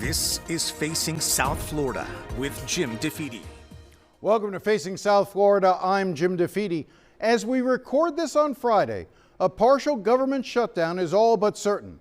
This is Facing South Florida with Jim DeFede. Welcome to Facing South Florida. I'm Jim DeFede. As we record this on Friday, a partial government shutdown is all but certain.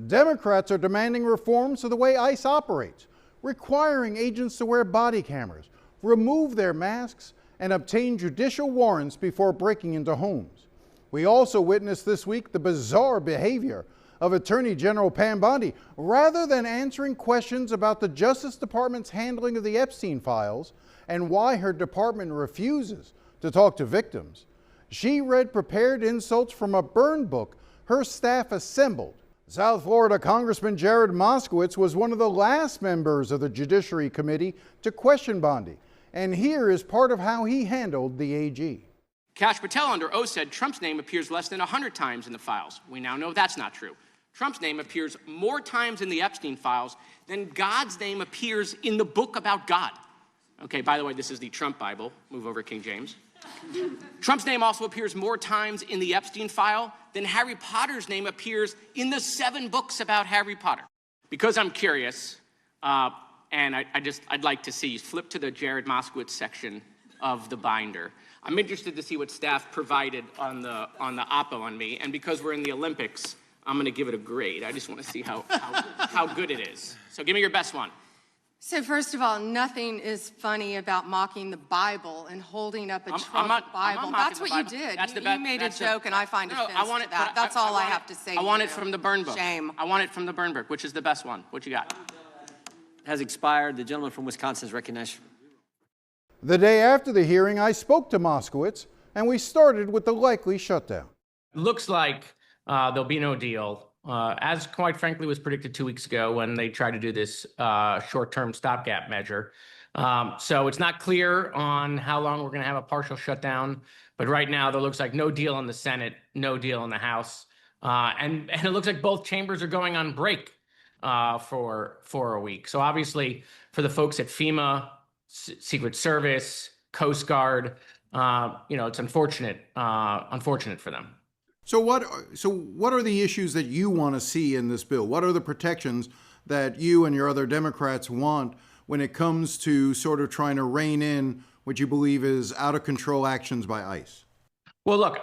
Democrats are demanding reforms to the way ICE operates, requiring agents to wear body cameras, remove their masks, and obtain judicial warrants before breaking into homes. We also witnessed this week the bizarre behavior of Attorney General Pam Bondi. Rather than answering questions about the Justice Department's handling of the Epstein files and why her department refuses to talk to victims, she read prepared insults from a burn book her staff assembled. South Florida Congressman Jared Moskowitz was one of the last members of the Judiciary Committee to question Bondi, and here is part of how he handled the AG. Kash Patel under oath said Trump's name appears less than 100 times in the files. We now know that's not true. Trump's name appears more times in the Epstein files than God's name appears in the book about God. Okay, by the way, this is the Trump Bible. Move over, King James. Trump's name also appears more times in the Epstein file than Harry Potter's name appears in the 7 books about Harry Potter. Because I'm curious, and I'd like to see you flip to the Jared Moskowitz section of the binder. I'm interested to see what staff provided on the oppo on me, and because we're in the Olympics, I'm going to give it a grade. I just want to see how good it is. So give me your best one. So first of all, nothing is funny about mocking the Bible and holding up a Trump Bible. That's what you did. You made a joke, and I find offense to that. That's all I have to say. I want it from the burn book. Shame. I want it from the burn book. Which is the best one? What you got? Has expired. The gentleman from Wisconsin is recognized. The day after the hearing, I spoke to Moskowitz, and we started with the likely shutdown. Looks like there'll be no deal, as quite frankly was predicted 2 weeks ago when they tried to do this short-term stopgap measure. So it's not clear on how long we're going to have a partial shutdown, but right now there looks like no deal in the Senate, no deal in the House, and it looks like both chambers are going on break for a week. So obviously for the folks at FEMA, Secret Service, Coast Guard, it's unfortunate for them. So what are the issues that you want to see in this bill? What are the protections that you and your other Democrats want when it comes to sort of trying to rein in what you believe is out of control actions by ICE? Well, look,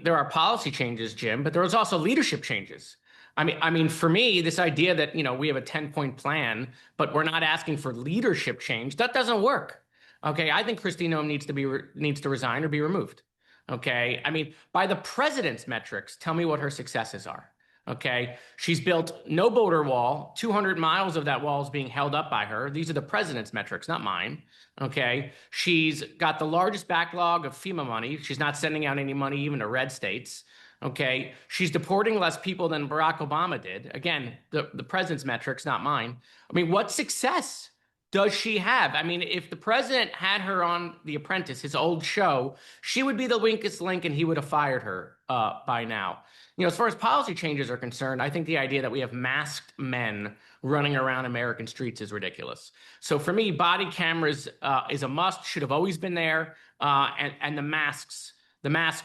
there are policy changes, Jim, but there's also leadership changes. For me, this idea that, we have a 10-point plan, but we're not asking for leadership change, that doesn't work. Okay, I think Kristi Noem needs to resign or be removed. Okay, by the president's metrics, tell me what her successes are. Okay, she's built no border wall. 200 miles of that wall is being held up by her. These are the president's metrics, not mine. Okay, she's got the largest backlog of FEMA money. She's not sending out any money even to red states. Okay, she's deporting less people than Barack Obama did. Again, the president's metrics, not mine. What success does she have? If the president had her on The Apprentice, his old show, she would be the weakest link and he would have fired her by now. As far as policy changes are concerned, I think the idea that we have masked men running around American streets is ridiculous. So for me, body cameras is a must, should have always been there, and the masks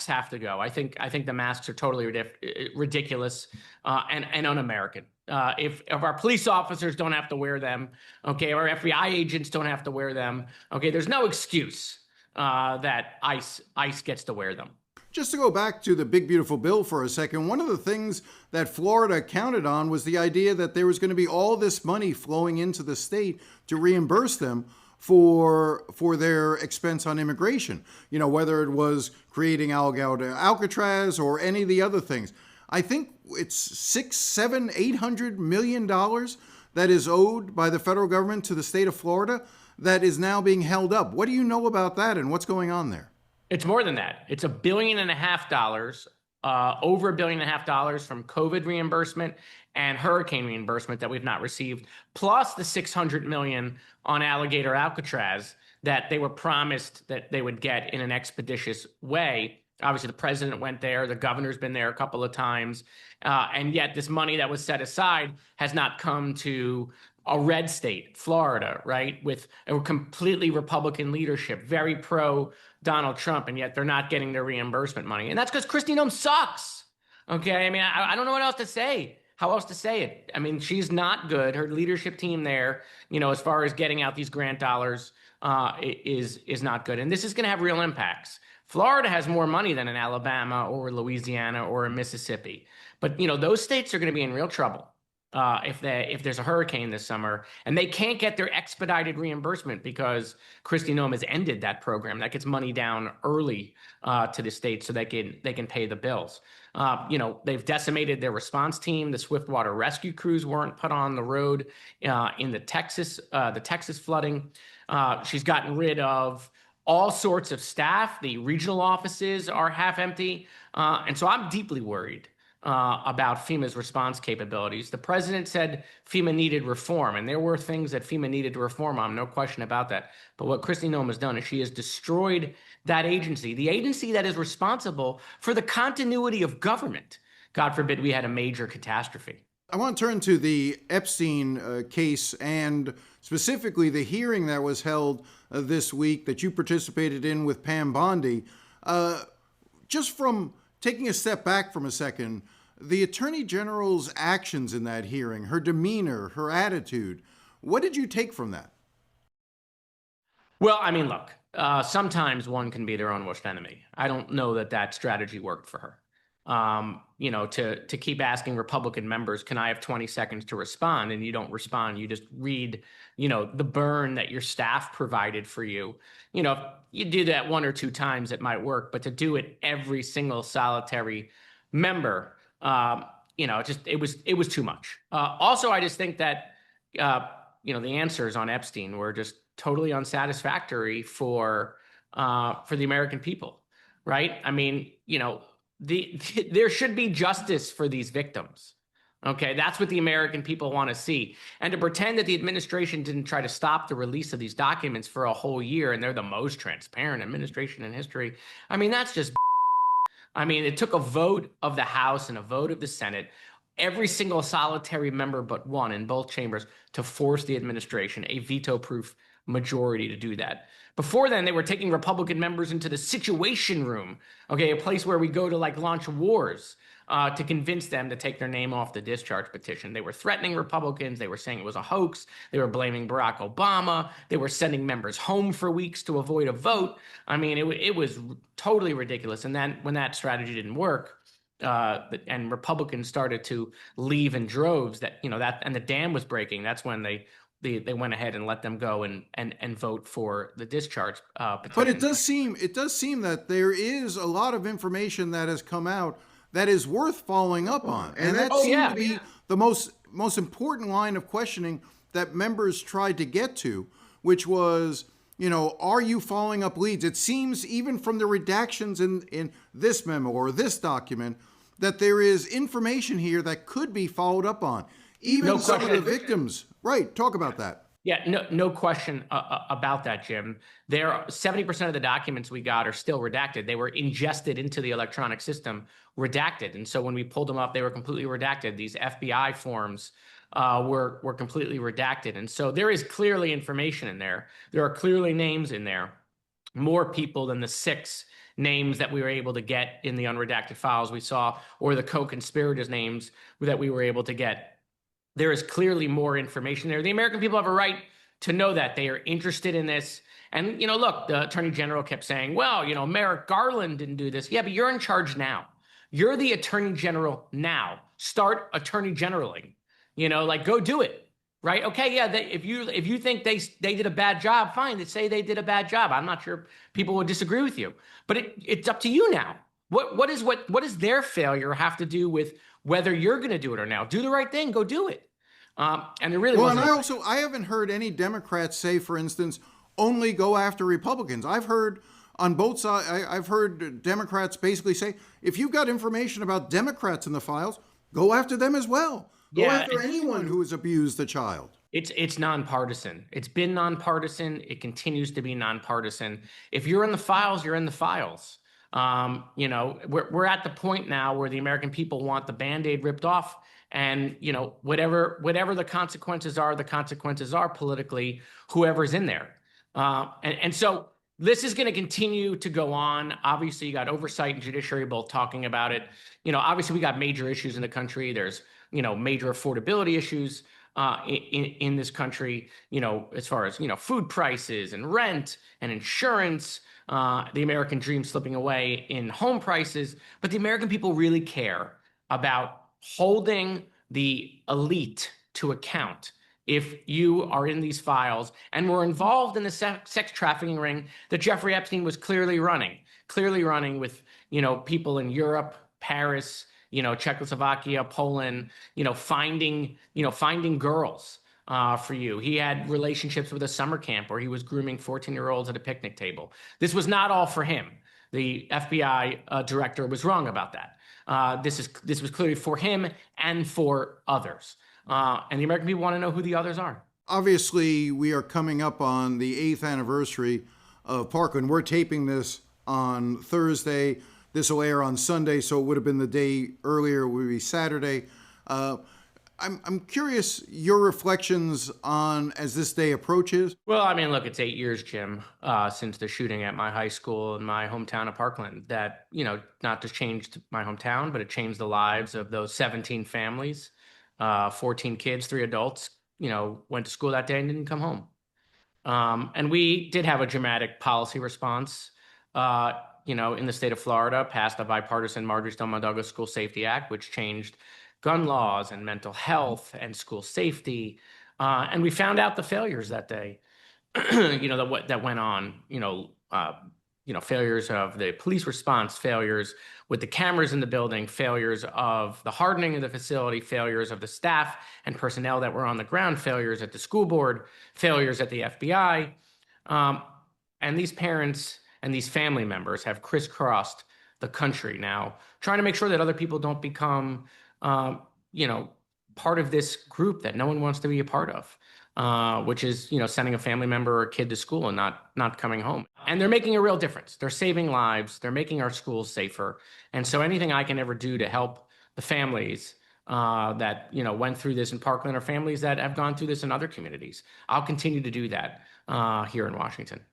have to go. I think the masks are totally ridiculous and un-American. If our police officers don't have to wear them, okay, our FBI agents don't have to wear them, okay, there's no excuse that ICE gets to wear them. Just to go back to the big, beautiful bill for a second, one of the things that Florida counted on was the idea that there was going to be all this money flowing into the state to reimburse them for their expense on immigration, whether it was creating Alcatraz or any of the other things. I think it's $800 million that is owed by the federal government to the state of Florida that is now being held up. What do you know about that and what's going on there? It's more than that. It's $1.5 billion, over $1.5 billion from COVID reimbursement and hurricane reimbursement that we've not received, plus the $600 million on Alligator Alcatraz that they were promised that they would get in an expeditious way. Obviously, the president went there. The governor's been there a couple of times. And yet this money that was set aside has not come to a red state, Florida, right, with a completely Republican leadership, very pro Donald Trump, and yet they're not getting their reimbursement money. And that's because Kristi Noem sucks. Okay, I don't know what else to say. How else to say it? I mean, she's not good. Her leadership team there, as far as getting out these grant dollars, is not good. And this is going to have real impacts. Florida has more money than in Alabama or Louisiana or in Mississippi. But, those states are going to be in real trouble if there's a hurricane this summer, and they can't get their expedited reimbursement because Kristi Noem has ended that program. That gets money down early to the states so they can pay the bills. They've decimated their response team. The swiftwater rescue crews weren't put on the road in the Texas flooding. She's gotten rid of all sorts of staff. The regional offices are half empty. And so I'm deeply worried about FEMA's response capabilities. The president said FEMA needed reform, and there were things that FEMA needed to reform on, no question about that. But what Kristi Noem has done is she has destroyed that agency, the agency that is responsible for the continuity of government. God forbid we had a major catastrophe. I want to turn to the Epstein case, and specifically the hearing that was held this week that you participated in with Pam Bondi. Just from taking a step back from a second, the Attorney General's actions in that hearing, her demeanor, her attitude, what did you take from that? Well, I mean, look, sometimes one can be their own worst enemy. I don't know that strategy worked for her. To keep asking Republican members, can I have 20 seconds to respond? And you don't respond. You just read, the burn that your staff provided for you. If you do that one or two times, it might work. But to do it every single solitary member, it was too much. Also, I just think that, the answers on Epstein were just totally unsatisfactory for the American people, right? I mean, there should be justice for these victims. Okay, that's what the American people want to see. And to pretend that the administration didn't try to stop the release of these documents for a whole year and they're the most transparent administration in history, I mean, that's just I mean, it took a vote of the House and a vote of the Senate, every single solitary member but one in both chambers, to force the administration, a veto-proof majority, to do that. Before then, they were taking Republican members into the Situation Room, okay, a place where we go to launch wars to convince them to take their name off the discharge petition. They were threatening Republicans. They were saying it was a hoax. They were blaming Barack Obama. They were sending members home for weeks to avoid a vote. I mean, it was totally ridiculous. And then when that strategy didn't work, and Republicans started to leave in droves, and the dam was breaking, that's when they went ahead and let them go and vote for the discharge petition. But it does seem that there is a lot of information that has come out that is worth following up on, and that seemed to be the most important line of questioning that members tried to get to, which was, are you following up leads? It seems even from the redactions in this memo or this document that there is information here that could be followed up on. Even some of the victims. Right. Talk about that. Yeah, no question about that, Jim. 70% of the documents we got are still redacted. They were ingested into the electronic system, redacted. And so when we pulled them up, they were completely redacted. These FBI forms were completely redacted. And so there is clearly information in there. There are clearly names in there, more people than the 6 names that we were able to get in the unredacted files we saw, or the co-conspirators' names that we were able to get. There is clearly more information there. The American people have a right to know that. They are interested in this. And, look, the Attorney General kept saying, well, Merrick Garland didn't do this. Yeah, but you're in charge now. You're the Attorney General now. Start Attorney Generaling. Go do it. Right? Okay, yeah, if you think they did a bad job, fine. They say they did a bad job. I'm not sure people would disagree with you. But it's up to you now. What does their failure have to do with whether you're going to do it or now? Do the right thing. Go do it. And there really wasn't. And I haven't heard any Democrats say, for instance, only go after Republicans. I've heard on both sides. I've heard Democrats basically say, if you've got information about Democrats in the files, go after them as well. Go after anyone who has abused the child. It's nonpartisan. It's been nonpartisan. It continues to be nonpartisan. If you're in the files, you're in the files. We're at the point now where the American people want the Band-Aid ripped off, and whatever the consequences are politically, whoever's in there. And so this is going to continue to go on. Obviously, you got oversight and judiciary both talking about it. Obviously we got major issues in the country. There's major affordability issues in this country, as far as, food prices and rent and insurance, the American dream slipping away in home prices. But the American people really care about holding the elite to account if you are in these files and were involved in the sex trafficking ring that Jeffrey Epstein was clearly running with, people in Europe, Paris, Czechoslovakia, Poland, finding girls for you. He had relationships with a summer camp where he was grooming 14-year-olds at a picnic table. This was not all for him. The FBI director was wrong about that. This was clearly for him and for others. And the American people want to know who the others are. Obviously, we are coming up on the 8th anniversary of Parkland. We're taping this on Thursday. This will air on Sunday, so it would have been the day earlier, it would be Saturday. I'm curious your reflections on as this day approaches. Well, I mean, look, it's 8 years, Jim, since the shooting at my high school in my hometown of Parkland. That, not just changed my hometown, but it changed the lives of those 17 families, 14 kids, 3 adults, went to school that day and didn't come home. And we did have a dramatic policy response. In the state of Florida, passed a bipartisan Marjory Stoneman Douglas School Safety Act, which changed gun laws and mental health and school safety. And we found out the failures that day, that went on, failures of the police response, failures with the cameras in the building, failures of the hardening of the facility, failures of the staff and personnel that were on the ground, failures at the school board, failures at the FBI. And these parents and these family members have crisscrossed the country now, trying to make sure that other people don't become, part of this group that no one wants to be a part of, which is, sending a family member or a kid to school and not coming home. And they're making a real difference. They're saving lives. They're making our schools safer. And so anything I can ever do to help the families that, went through this in Parkland, or families that have gone through this in other communities, I'll continue to do that here in Washington.